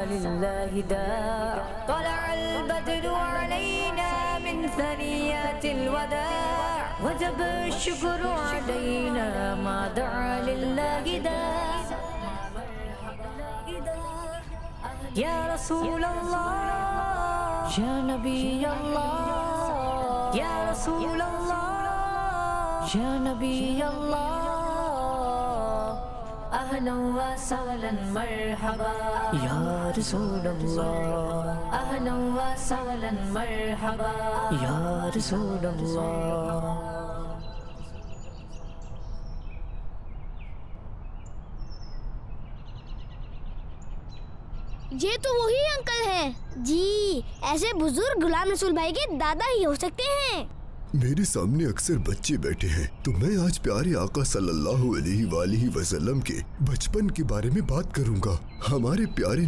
लिल्लाहि दाअ तलअल बद्रु अलैना मिन सनियातिल वदाअ वजब शुक्रु अलैना मा दअ लिल्लाहि दाअ या रसूल अल्लाह या नबी अल्लाह या रसूल अल्लाह या नबी अल्लाह अहलन व सहलन मरहबा या रसूल अल्लाह अहलन व सहलन मरहबा या रसूल अल्लाह। ये तो वही अंकल हैं। जी, ऐसे बुजुर्ग गुलाम रसूल भाई के दादा ही हो सकते हैं। मेरे सामने अक्सर बच्चे बैठे हैं तो मैं आज प्यारे आका सल्लल्लाहु अलैहि वसल्लम के बचपन के बारे में बात करूंगा। हमारे प्यारे